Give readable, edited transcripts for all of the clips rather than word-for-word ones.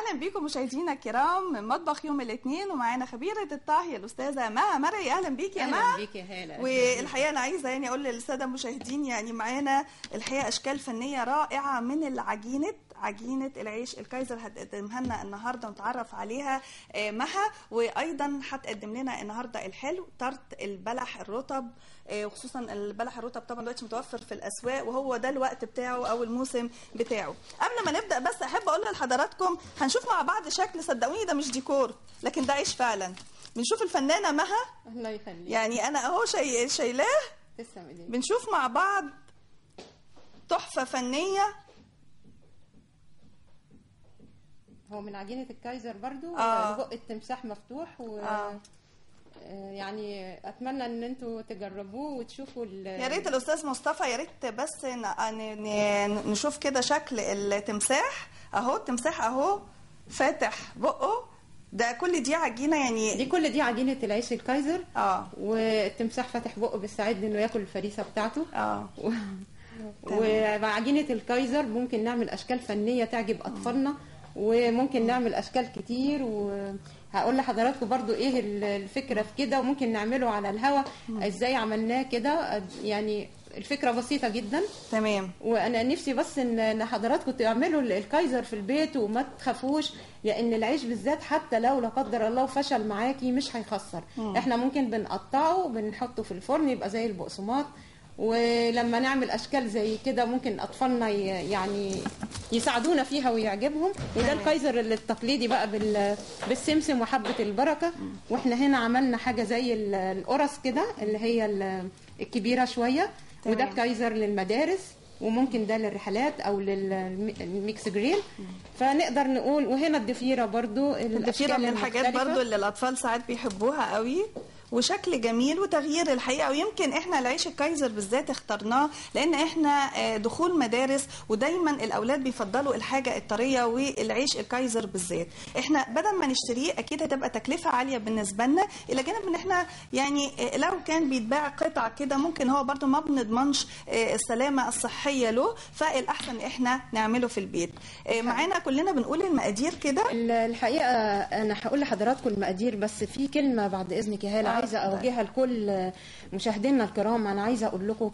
اهلا بيكم مشاهدينا الكرام من مطبخ يوم الاثنين، ومعانا خبيره الطهي الاستاذه مها مرعي. اهلا بيكي يا مها. اهلا بيكي يا هاله. والحقيقه انا عايزه اقول للساده المشاهدين معانا الحقيقه اشكال فنيه رائعه من عجينه العيش الكايزر هتقدمها لنا النهارده ونتعرف عليها مها، وايضا هتقدم لنا النهارده الحلو طرت البلح الرطب، وخصوصا البلح الرطب طبعا دلوقتي متوفر في الاسواق وهو ده الوقت بتاعه او الموسم بتاعه. قبل ما نبدا بس احب اقول لحضراتكم هنشوف مع بعض شكل، صدقوني ده مش ديكور لكن ده عيش فعلا. بنشوف الفنانه مها، الله يخليك، انا اهو شايلاه. تسلم ايديك. بنشوف مع بعض تحفه فنيه. هو من عجينه الكايزر برضو، بق التمساح مفتوح يعني اتمنى ان انتوا تجربوه وتشوفوا يا ريت الاستاذ مصطفى، يا ريت بس نشوف كده شكل التمساح اهو. التمساح اهو فاتح بقه، ده كل دي عجينه كل دي عجينه العيش الكايزر. والتمساح فاتح بقه بيستعد انه ياكل الفريسه بتاعته. وعجينه الكايزر ممكن نعمل اشكال فنيه تعجب اطفالنا، وممكن نعمل اشكال كتير، وهقول لحضراتكم برضو ايه الفكره في كده، وممكن نعمله على الهوا ازاي عملناه كده. يعني الفكره بسيطه جدا. تمام. وانا نفسي بس ان حضراتكم تعملوا الكايزر في البيت وما تخافوش، لان العيش بالذات حتى لو لا قدر الله فشل معاكي مش هيخسر. احنا ممكن بنقطعه وبنحطه في الفرن يبقى زي البقسماط، ولما نعمل اشكال زي كده ممكن اطفالنا يعني يساعدونا فيها ويعجبهم. وده الكايزر التقليدي بقى بالسمسم وحبه البركه. واحنا هنا عملنا حاجه زي القرص كده اللي هي الكبيره شويه. وده الكايزر للمدارس، وممكن ده للرحلات او للميكس جريل. فنقدر نقول، وهنا الضفيره برضو، الضفيره من الحاجات برضو اللي الاطفال ساعات بيحبوها قوي، وشكل جميل وتغيير الحقيقه. ويمكن احنا العيش الكايزر بالذات اخترناه لان احنا دخول مدارس، ودايما الاولاد بيفضلوا الحاجه الطريه، والعيش الكايزر بالذات احنا بدل ما نشتريه اكيد هتبقى تكلفه عاليه بالنسبه لنا، الى جانب ان احنا لو كان بيتباع قطع كده ممكن هو برضو ما بنضمنش السلامه الصحيه له، فالاحسن احنا نعمله في البيت. معانا كلنا بنقول المقادير كده. الحقيقه انا هقول لحضراتكم المقادير، بس في كلمه بعد اذنك يا هاله عايزه اوجهها لكل مشاهدينا الكرام. انا عايزه اقول لكم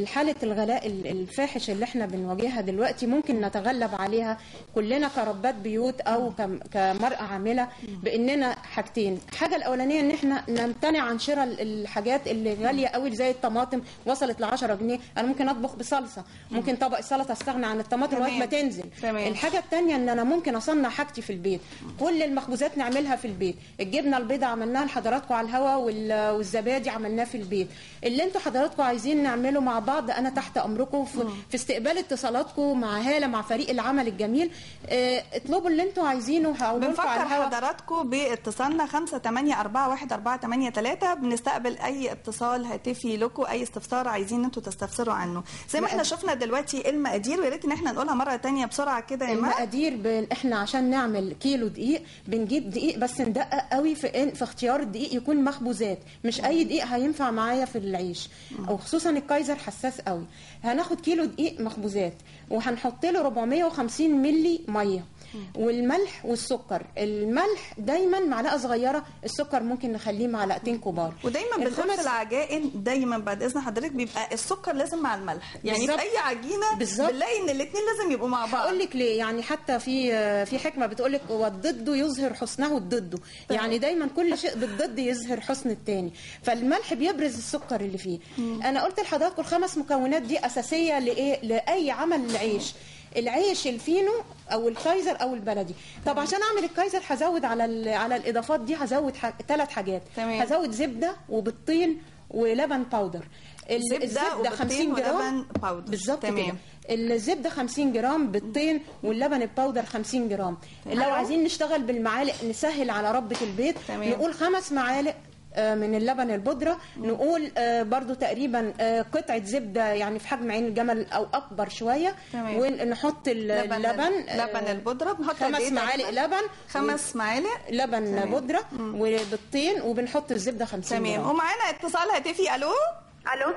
حاله الغلاء الفاحش اللي احنا بنواجهها دلوقتي ممكن نتغلب عليها كلنا كربات بيوت او كمرأة عامله باننا حاجتين. الحاجه الاولانيه ان احنا نمتنع عن شراء الحاجات اللي غاليه قوي زي الطماطم وصلت ل 10 جنيه. انا ممكن اطبخ بصلصه، ممكن طبق السلطه استغنى عن الطماطم لغايه ما تنزل. الحاجه الثانيه ان انا ممكن اصنع حاجتي في البيت، كل المخبوزات نعملها في البيت. الجبنه البيضاء عملناها لحضراتكم على الهواء، والزبادي عملناه في البيت. اللي انتوا حضراتكم عايزين نعمله مع بعض انا تحت امركم في استقبال اتصالاتكم مع هاله مع فريق العمل الجميل. اطلبوا اللي انتوا عايزينه وهقول لكم على الهواء. بنفكر حضراتكم باتصالنا 5841443. بنستقبل اي اتصال هاتفي لكم، اي استفسار عايزين انتوا تستفسروا عنه زي ما احنا شفنا دلوقتي المقادير، ويا ريت ان احنا نقولها مره ثانيه بسرعه كده. المقادير احنا عشان نعمل كيلو دقيق بنجيب دقيق، بس ندقق قوي في اختيار الدقيق، يكون مخبوزات، مش اي دقيق هينفع معايا في العيش، او خصوصا الكايزر حساس قوي. هناخد كيلو دقيق مخبوزات وهنحط له 450 ملي ميه، والملح والسكر. الملح دايما معلقه صغيره، السكر ممكن نخليه معلقتين كبار. ودايما بنقول في العجائن دايما بعد اذن حضرتك بيبقى السكر لازم مع الملح، يعني في اي عجينه بنلاقي ان الاثنين لازم يبقوا مع بعض. هقول لك ليه، يعني حتى في حكمه بتقول لك والضد يظهر حسنه الضد، يعني دايما كل شيء بالضد يظهر حسن الثاني. فالملح بيبرز السكر اللي فيه. انا قلت لحضراتكم الخمس مكونات دي اساسيه لاي عمل العيش الفينو او الكايزر او البلدي. طب عشان اعمل الكايزر هزود على الاضافات دي، هزود 3 حاجات. هزود زبده وبالطين ولبن باودر. الزبده 50 جرام بالظبط كده. الزبده 50 جرام بالطين، واللبن الباودر 50 جرام. لو عايزين نشتغل بالمعالق نسهل على ربة البيت، نقول 5 معالق من اللبن البودرة. نقول برضو تقريبا قطعة زبدة يعني في حجم عين الجمل أو أكبر شوية. ونحط لبن البودرة، بنحط 5 معالق لبن، 5 معالق لبن بودرة وبالطين، وبنحط الزبدة 50 جرام. تمام. ومعانا اتصال هاتفي. ألو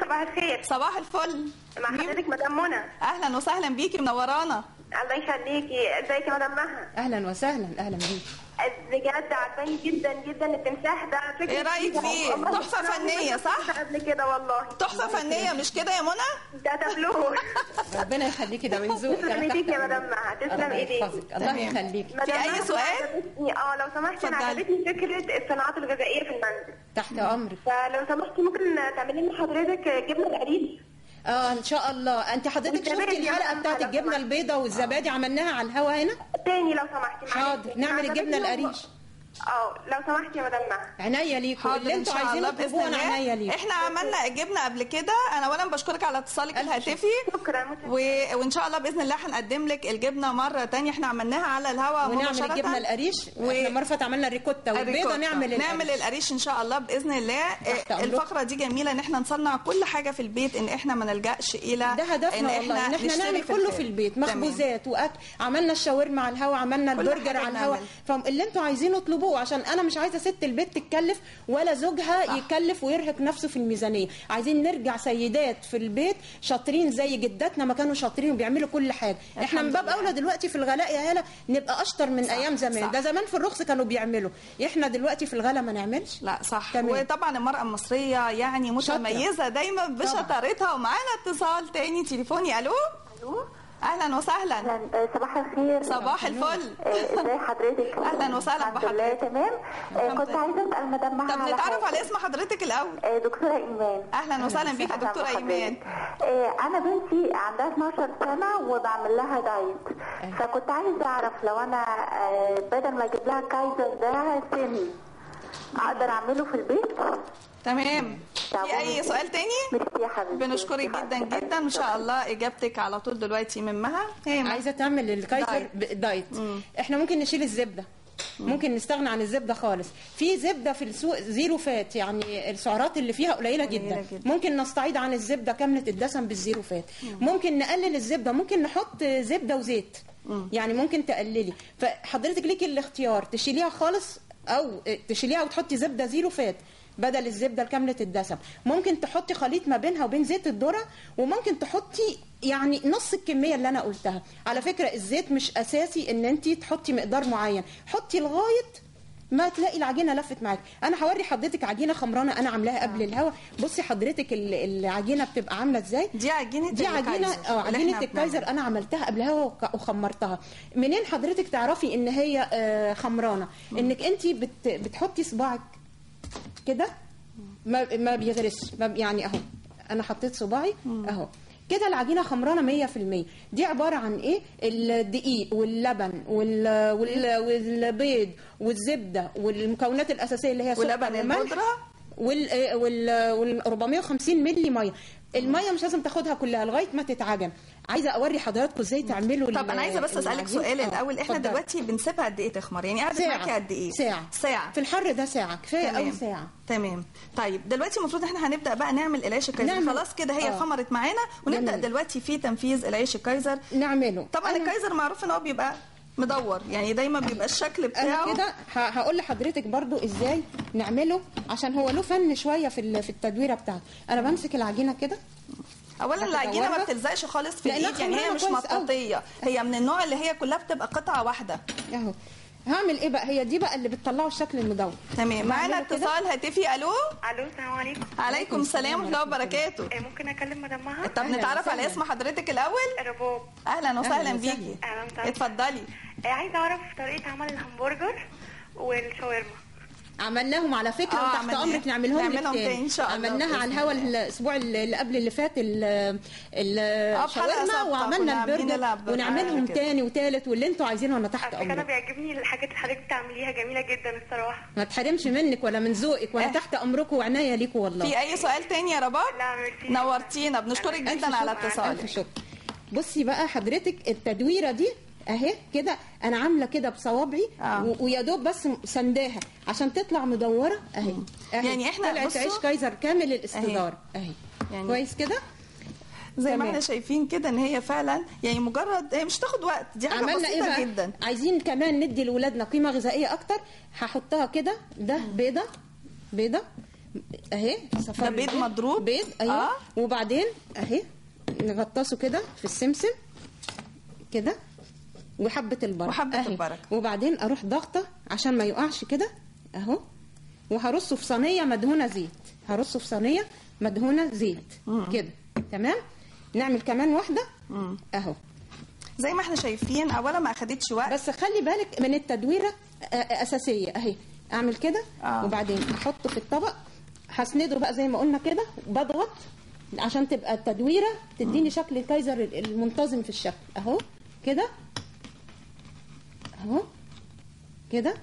صباح الخير. صباح الفل. مع حضرتك مدام منى. أهلا وسهلا بيكي، منورانا. الله يخليكي. ازيك يا مدام مها؟ اهلا وسهلا، اهلا بيك. بجد عجباني جدا جدا التمساح ده. فكرة ايه رايك فيه؟ تحفه فنيه صح؟ قبل كده والله تحفه فنيه مش كده يا منى؟ ده تابلوه. ربنا يخليكي، ده من ذوقك. تسلم ايديك يا مدام مها، تسلم ايديك. الله يخليكي. في اي سؤال؟ لو سمحتي، انا عجبتني فكره الصناعات الغذائيه في المنزل. تحت امرك. فلو سمحتي ممكن تعملي لنا حضرتك جبنه القريش؟ ان شاء الله. انت حضرتك شفتي الحلقه بتاعت الجبنه البيضاء والزبادي عملناها على الهوا هنا؟ تاني لو سمحتي. حاضر، نعمل الجبنه القريش. لو سمحتي يا مدام مها. عينيا ليكم، اللي انتوا عايزينه تطلبوه انا عينيا ليكم. احنا عملنا الجبنه قبل كده. انا اولا بشكرك على اتصالك الهاتفي. شكرا. وان شاء الله باذن الله هنقدم لك الجبنه مره ثانيه. احنا عملناها على الهواء ونعمل الجبنه القريش. واحنا مرفت عملنا الريكوتا والبيضه، نعمل القريش ان شاء الله باذن الله. الفقره دي جميله ان احنا نصنع كل حاجه في البيت، ان احنا ما نلجاش الى ده هدفنا والله، ان احنا نعمل كله في البيت، مخبوزات واكل. عملنا الشاورما على الهواء، عملنا البرجر على الهواء. فاللي انتوا عايزينه اطلبوه، عشان انا مش عايزه ست البيت تتكلف ولا زوجها يكلف ويرهق نفسه في الميزانيه. عايزين نرجع سيدات في البيت شاطرين زي جداتنا ما كانوا شاطرين وبيعملوا كل حاجه. احنا من باب اولى دلوقتي في الغلاء يا هاله نبقى اشطر من ايام زمان. ده زمان في الرخص كانوا بيعملوا، احنا دلوقتي في الغلاء ما نعملش. لا صح. وطبعا المراه المصريه يعني متميزه دايما بشطارتها. ومعانا اتصال تاني تليفوني. الو. اهلا وسهلا. صباح الخير. صباح الفل. ازي حضرتك؟ اهلا وسهلا بحضرتك. تمام. كنت عايزه اسال مدام مها. طب نتعرف على اسم حضرتك الاول. دكتوره ايمان. اهلا وسهلا بيك يا دكتوره ايمان. انا بنتي عندها 12 سنه وبعمل لها دايت. فكنت عايزه اعرف لو انا بدل ما اجيب لها كايزر ده سن اقدر اعمله في البيت؟ تمام. في اي سؤال تاني؟ ميرسي يا حبيبتي. بنشكرك جدا جدا. ان شاء الله اجابتك على طول دلوقتي من مها. عايزه تعمل الكايزر دايت. احنا ممكن نشيل الزبده، ممكن نستغنى عن الزبده خالص. في زبده في السوق زيرو فات، يعني السعرات اللي فيها قليله جدا. ممكن نستعيض عن الزبده كامله الدسم بالزيرو فات. ممكن نقلل الزبده، ممكن نحط زبده وزيت. يعني ممكن تقللي. فحضرتك ليكي الاختيار تشيليها خالص او تشيليها وتحطي زبده زيرو فات بدل الزبده كامله الدسم. ممكن تحطي خليط ما بينها وبين زيت الذره، وممكن تحطي يعني نص الكميه اللي انا قلتها. على فكره الزيت مش اساسي ان انت تحطي مقدار معين، حطي لغايه ما تلاقي العجينه لفت معاك. انا هوري حضرتك عجينه خمرانه انا عاملاها قبل الهوا. بصي حضرتك العجينه بتبقى عامله ازاي. دي عجينه عجينه الكايزر انا عملتها قبل الهوا وخمرتها. منين حضرتك تعرفي ان هي خمرانه؟ انك انت بتحطي صباعك كده ما بيغرسش، يعني اهو انا حطيت صباعي اهو كده العجينه خمرانه 100%. دي عباره عن ايه؟ الدقيق واللبن والبيض والزبده والمكونات الاساسيه اللي هي ولبن البودره وال 450 مللي ميه. الميه مش لازم تاخدها كلها لغايه ما تتعجن. عايزه اوري حضراتكم ازاي تعملوا. طب انا عايزه بس اسالك سؤال الاول. احنا دلوقتي بنسيبها قد ايه تخمر؟ يعني قعدت معاكي قد ايه؟ ساعه في الحر ده ساعه كفايه قوي. ساعه تمام. طيب دلوقتي المفروض احنا هنبدا بقى نعمل العيش الكايزر. خلاص كده هي خمرت معانا ونبدا دلوقتي في تنفيذ العيش الكايزر نعمله. طبعا الكايزر معروف ان هو بيبقى مدور، يعني دايما بيبقى الشكل بتاعه. انا كده هقول لحضرتك برضو ازاي نعمله عشان هو له فن شويه في التدويره بتاعته. انا بمسك العجينه كده. اولا العجينه ما بتلزقش خالص في الايد، يعني هي مش مطاطيه، هي من النوع اللي هي كلها بتبقى قطعه واحده اهو. هعمل ايه بقى؟ هي دي بقى اللي بتطلعه الشكل المدور. تمام. معانا اتصال هاتفي. الو. السلام عليكم. عليكم السلام ورحمه الله وبركاته. ممكن اكلم مدام مها؟ طب نتعرف على اسم حضرتك الاول. رباب. اهلا وسهلا بيكي. اتفضلي. عايزه اعرف طريقه عمل الهمبرجر والشاورما. عملناهم على فكره وتحت امرك نعملهم تاني ان شاء الله. عملناها على الهوا الاسبوع اللي قبل اللي فات الشاورما، وعملنا البرجر ونعملهم تاني وتالت واللي انتوا عايزينه. انا تحت امرك. انا بيعجبني الحاجات اللي حضرتك بتعمليها جميله جدا الصراحه. ما تحرمش منك ولا من ذوقك، وانا تحت امركم وعناية ليكم والله. في اي سؤال تاني يا رباب؟ لا ميرسي. نورتينا، بنشكرك جدا على اتصالك. بصي بقى حضرتك التدويره دي اهي كده انا عامله كده بصوابعي ويا دوب بس سنداها عشان تطلع مدوره اهي. يعني احنا طلعت عيش كايزر كامل الاستدار اهي. يعني كويس كده زي ما احنا شايفين كده ان هي فعلا يعني مجرد هي مش تاخد وقت. دي حاجه بسيطه إيه جدا. عايزين كمان ندي لاولادنا قيمه غذائيه اكتر. هحطها كده. ده بيضه اهي. ده بيض مضروب. بيض ايوه. وبعدين اهي نغطسه كده في السمسم كده وحبه البركه وحبه البركه. وبعدين اروح ضغطه عشان ما يقعش كده اهو، وهرصه في صينيه مدهونه زيت، هرصه في صينيه مدهونه زيت كده. تمام. نعمل كمان واحده اهو زي ما احنا شايفين. اولا ما اخدتش وقت، بس خلي بالك من التدويره اساسيه اهي. اعمل كده وبعدين احطه في الطبق، هسنده بقى زي ما قلنا كده، بضغط عشان تبقى التدويره تديني شكل الكايزر المنتظم في الشكل اهو كده اهو كده.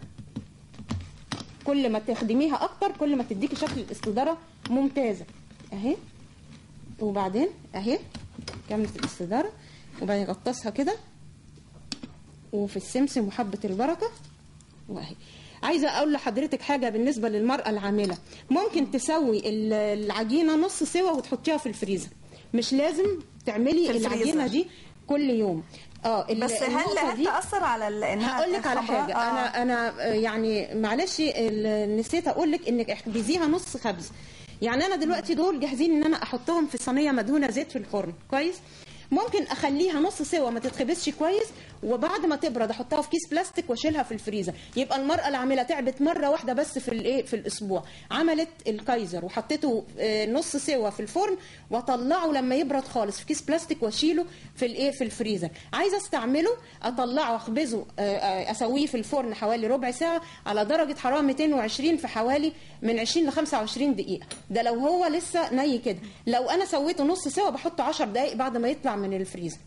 كل ما تخدميها اكتر كل ما تديكي شكل الاستداره ممتازه اهي. وبعدين اهي كملت الاستداره، وبعدين غطسها كده وفي السمسم وحبه البركه واهي. عايزه اقول لحضرتك حاجه بالنسبه للمراه العامله، ممكن تسوي العجينه نص سوا وتحطيها في الفريزر، مش لازم تعملي العجينه دي كل يوم. بس هل تاثر على انها هقول لك على حاجه. انا يعني معلش نسيت اقول لك انك اخبزيها نص خبز. يعني انا دلوقتي دول جاهزين ان انا احطهم في صينيه مدهونه زيت في الفرن كويس، ممكن اخليها نص سوا ما تتخبزش كويس، وبعد ما تبرد احطها في كيس بلاستيك واشيلها في الفريزر. يبقى المراه العامله تعبت مره واحده بس في الاسبوع، عملت الكايزر وحطيته نص سوا في الفرن، واطلعه لما يبرد خالص في كيس بلاستيك واشيله في الفريزر. عايزه استعمله اطلعه اخبزه اسويه في الفرن حوالي ربع ساعه على درجه حراره 220 في حوالي من 20 ل 25 دقيقه. ده لو هو لسه ني كده. لو انا سويته نص سوا بحطه 10 دقائق بعد ما يطلع من الفريزر.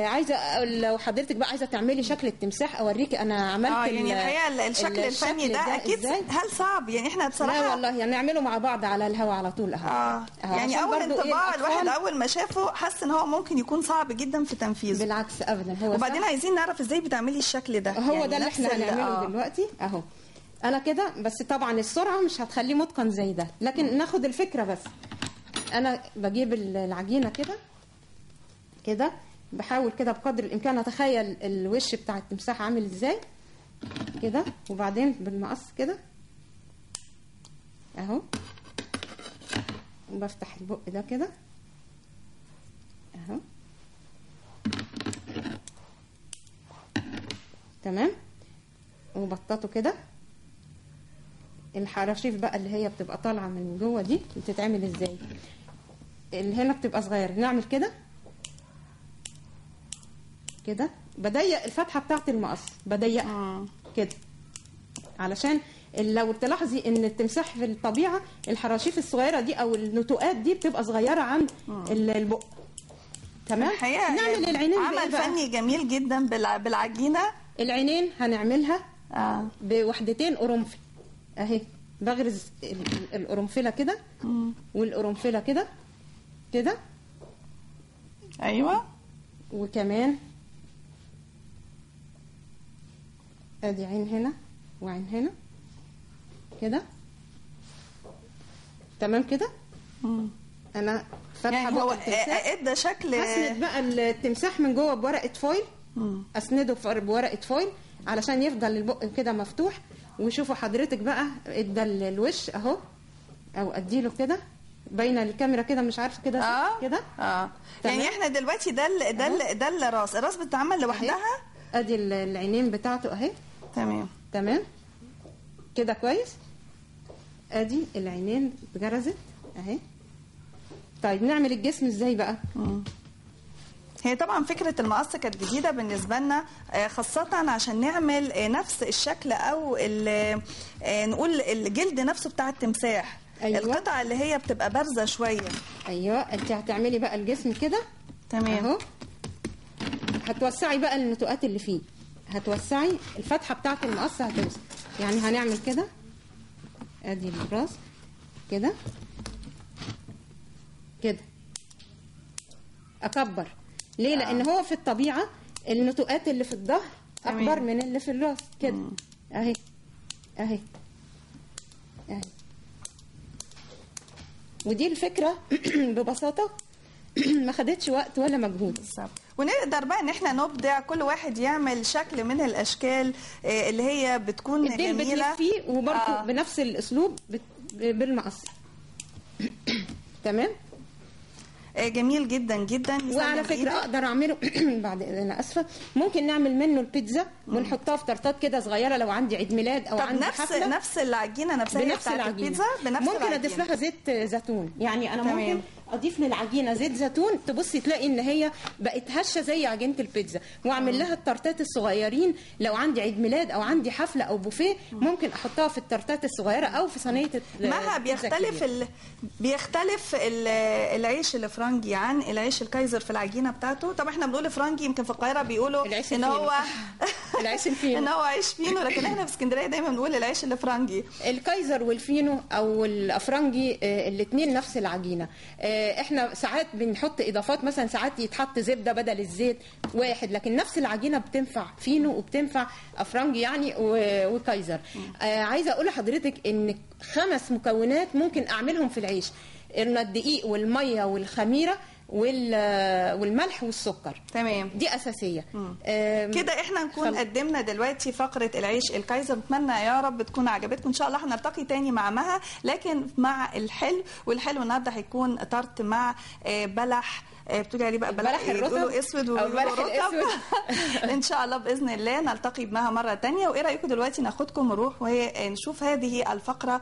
عايزه لو حضرتك بقى عايزه تعملي شكل التمساح اوريكي انا عملت يعني الحقيقه الشكل الفني ده اكيد هل صعب؟ يعني احنا بصراحه لا والله يعني نعمله مع بعض على الهوا على طول اهو. يعني اول انطباع الواحد اول ما شافه حس ان هو ممكن يكون صعب جدا في تنفيذه. بالعكس ابدا هو وبعدين عايزين نعرف ازاي بتعملي الشكل ده. هو يعني ده اللي احنا هنعمله دلوقتي اهو. انا كده بس طبعا السرعه مش هتخليه متقن زي ده، لكن ناخد الفكره بس. انا بجيب العجينه كده بحاول كده بقدر الامكان اتخيل الوش بتاع التمساح عامل ازاي كده، وبعدين بالمقص كده اهو وبفتح البق ده كده اهو تمام، وبططه كده. الحراشيف بقى اللي هي بتبقى طالعه من جوه دي بتتعمل ازاي؟ اللي هنا بتبقى صغيره، نعمل كده كده، بضيق الفتحه بتاعه المقص، بضيقها كده علشان لو تلاحظي ان التمساح في الطبيعه الحراشيف الصغيره دي او النتوءات دي بتبقى صغيره عن البق. تمام. نعمل العينين عمل فني جميل جدا بالعجينه. العينين هنعملها بوحدتين قرنفل اهي، بغرز القرنفله كده والقرنفله كده كده ايوه، وكمان ادي عين هنا وعين هنا كده تمام كده. انا فاتحه يعني هو ادى شكل. اسند بقى التمساح من جوه بورقه فويل، اسنده بورقه فويل علشان يفضل البق كده مفتوح. وشوفوا حضرتك بقى ادى الوش اهو، او اديله كده باينه الكاميرا كده مش عارفه كده كده يعني احنا دلوقتي ده الراس بتتعمل لوحدها. ادي العينين بتاعته اهي تمام كده كويس. ادي العينين اتجرزت اهي. طيب نعمل الجسم ازاي بقى؟ هي طبعا فكرة المقص كانت جديدة بالنسبة لنا، خاصة عشان نعمل نفس الشكل او نقول الجلد نفسه بتاع التمساح. أيوة. القطعة اللي هي بتبقى بارزة شوية. ايوه انت هتعملي بقى الجسم كده تمام اهو. هتوسعي بقى النتوءات اللي فيه، هتوسعي الفتحة بتاعة المقص هتوسع. يعني هنعمل كده ادي الراس كده كده، اكبر ليه؟ لان هو في الطبيعه النتوءات اللي في الظهر اكبر من اللي في الراس كده اهي اهي اهي. ودي الفكره ببساطه ما خدتش وقت ولا مجهود. ونقدر بقى ان احنا نبدع، كل واحد يعمل شكل من الاشكال اللي هي بتكون الديل جميله بتلفيه وبرضه بنفس الاسلوب بالمقص تمام. جميل جدا جدا. وعلى فكره اقدر اعمله بعد، انا اسفه، ممكن نعمل منه البيتزا ونحطها في طرطات كده صغيره لو عندي عيد ميلاد او عندي حفله. نفس العجينه نفسها بنفس بتاعت البيتزا، ممكن اضيف لها زيت زيتون. يعني انا ممكن اضيف للعجينه زيت زيتون، تبصي تلاقي ان هي بقت هشه زي عجينه البيتزا، واعمل لها الترتات الصغيرين لو عندي عيد ميلاد او عندي حفله او بوفيه، ممكن احطها في الترتات الصغيره او في صينيه. ما بيختلف العيش الفرنجي عن العيش الكايزر في العجينه بتاعته. طبعا احنا بنقول فرنجي، يمكن في القاهره بيقولوا ان هو العيش الفينو ان هو عيش فينو، لكن احنا في اسكندريه دايما بنقول العيش الفرنجي. الكايزر والفينو او الافرنجي الاثنين نفس العجينه. احنا ساعات بنحط اضافات، مثلا ساعات يتحط زبده بدل الزيت واحد، لكن نفس العجينه بتنفع فينو وبتنفع افرنجي يعني وكايزر. عايزه اقول لحضرتك ان 5 مكونات ممكن اعملهم في العيش: الدقيق والميه والخميره والملح والسكر. تمام، دي اساسيه. كده احنا نكون قدمنا دلوقتي فقره العيش الكايزر. نتمنى يا رب تكون عجبتكم. ان شاء الله هنلتقي تاني مع مها، لكن مع الحلو. والحلو النهارده هيكون طرت مع بلح، بتقولي عليه بقى بلح بيقولوا اسود وبيقولوا رطب. ان شاء الله باذن الله نلتقي بمها مره تانية. وايه رايكم دلوقتي ناخدكم نروح ونشوف هذه الفقره